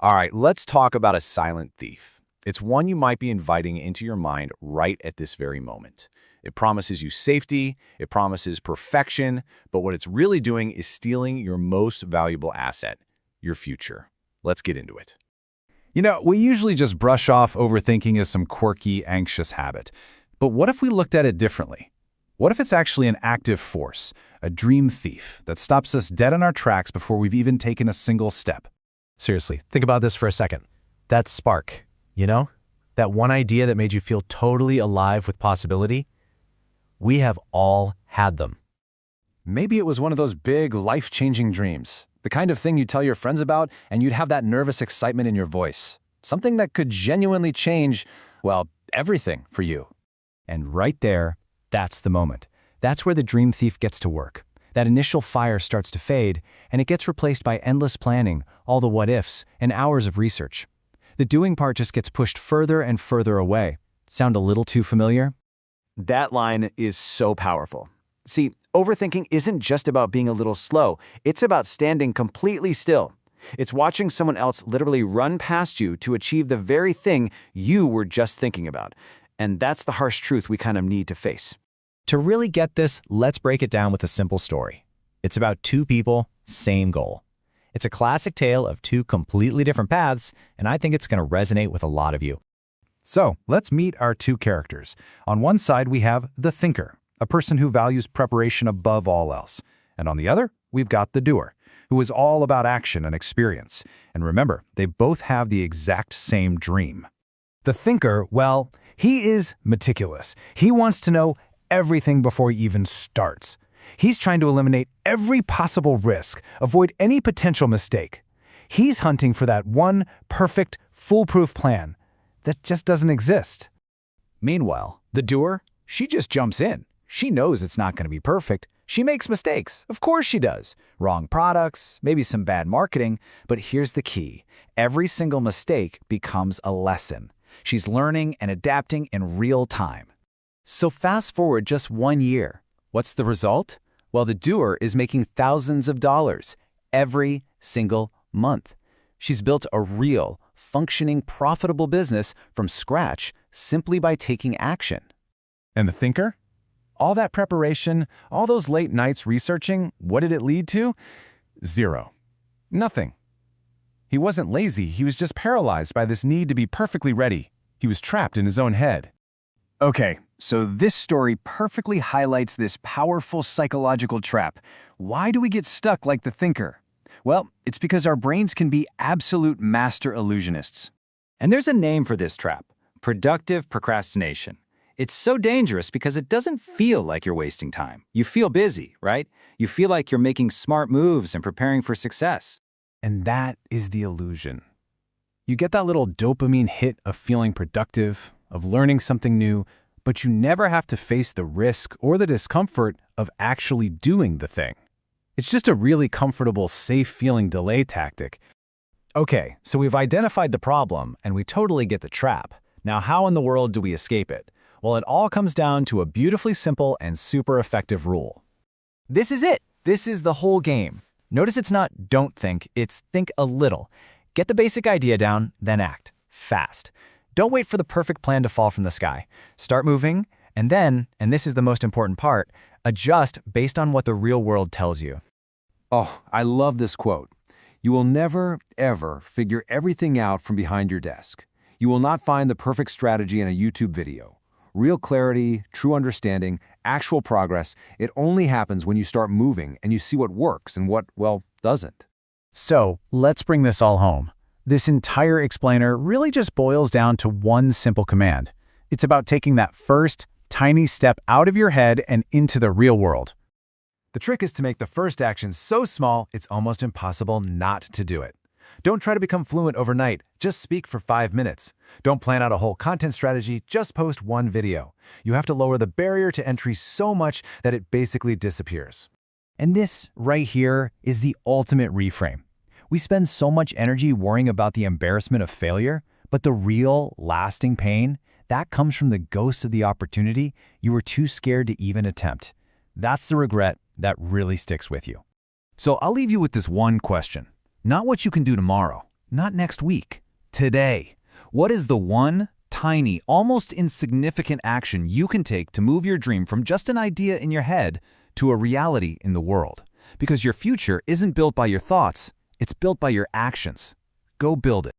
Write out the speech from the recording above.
All right, let's talk about a silent thief. It's one you might be inviting into your mind right at this very moment. It promises you safety, it promises perfection, but what it's really doing is stealing your most valuable asset, your future. Let's get into it. We usually just brush off overthinking as some quirky, anxious habit. But what if we looked at it differently? What if it's actually an active force, a dream thief that stops us dead in our tracks before we've even taken a single step? Seriously, think about this for a second. That spark, that one idea that made you feel totally alive with possibility? We have all had them. Maybe it was one of those big, life-changing dreams, the kind of thing you'd tell your friends about and you'd have that nervous excitement in your voice. Something that could genuinely change, everything for you. And right there, that's the moment. That's where the dream thief gets to work. That initial fire starts to fade, and it gets replaced by endless planning, all the what-ifs, and hours of research. The doing part just gets pushed further and further away. Sound a little too familiar? That line is so powerful. See, overthinking isn't just about being a little slow. It's about standing completely still. It's watching someone else literally run past you to achieve the very thing you were just thinking about. And that's the harsh truth we kind of need to face. To really get this, let's break it down with a simple story. It's about two people, same goal. It's a classic tale of two completely different paths, and I think it's going to resonate with a lot of you. So, let's meet our two characters. On one side, we have the thinker, a person who values preparation above all else. And on the other, we've got the doer, who is all about action and experience. And remember, they both have the exact same dream. The thinker, he is meticulous. He wants to know everything before he even starts. He's trying to eliminate every possible risk, avoid any potential mistake. He's hunting for that one perfect, foolproof plan that just doesn't exist. Meanwhile, the doer, she just jumps in. She knows it's not going to be perfect. She makes mistakes. Of course she does. Wrong products, maybe some bad marketing. But here's the key. Every single mistake becomes a lesson. She's learning and adapting in real time. So fast forward just 1 year. What's the result? Well, the doer is making thousands of dollars every single month. She's built a real, functioning, profitable business from scratch simply by taking action. And the thinker? All that preparation, all those late nights researching, what did it lead to? Zero. Nothing. He wasn't lazy, he was just paralyzed by this need to be perfectly ready. He was trapped in his own head. Okay, so this story perfectly highlights this powerful psychological trap. Why do we get stuck like the thinker? Well, it's because our brains can be absolute master illusionists. And there's a name for this trap: productive procrastination. It's so dangerous because it doesn't feel like you're wasting time. You feel busy, right? You feel like you're making smart moves and preparing for success. And that is the illusion. You get that little dopamine hit of feeling productive, of learning something new, but you never have to face the risk or the discomfort of actually doing the thing. It's just a really comfortable, safe-feeling delay tactic. Okay, so we've identified the problem, and we totally get the trap. Now, how in the world do we escape it? Well, it all comes down to a beautifully simple and super effective rule. This is it. This is the whole game. Notice it's not don't think, it's think a little. Get the basic idea down, then act. Fast. Don't wait for the perfect plan to fall from the sky. Start moving, and then, and this is the most important part, adjust based on what the real world tells you. Oh, I love this quote. You will never, ever figure everything out from behind your desk. You will not find the perfect strategy in a YouTube video. Real clarity, true understanding, actual progress, it only happens when you start moving and you see what works and what, doesn't. So, let's bring this all home. This entire explainer really just boils down to one simple command. It's about taking that first, tiny step out of your head and into the real world. The trick is to make the first action so small, it's almost impossible not to do it. Don't try to become fluent overnight, just speak for 5 minutes. Don't plan out a whole content strategy, just post one video. You have to lower the barrier to entry so much that it basically disappears. And this, right here, is the ultimate reframe. We spend so much energy worrying about the embarrassment of failure, but the real, lasting pain, that comes from the ghost of the opportunity you were too scared to even attempt. That's the regret that really sticks with you. So I'll leave you with this one question. Not what you can do tomorrow, Not next week. Today. What is the one, tiny, almost insignificant action you can take to move your dream from just an idea in your head to a reality in the world? Because your future isn't built by your thoughts, it's built by your actions. Go build it.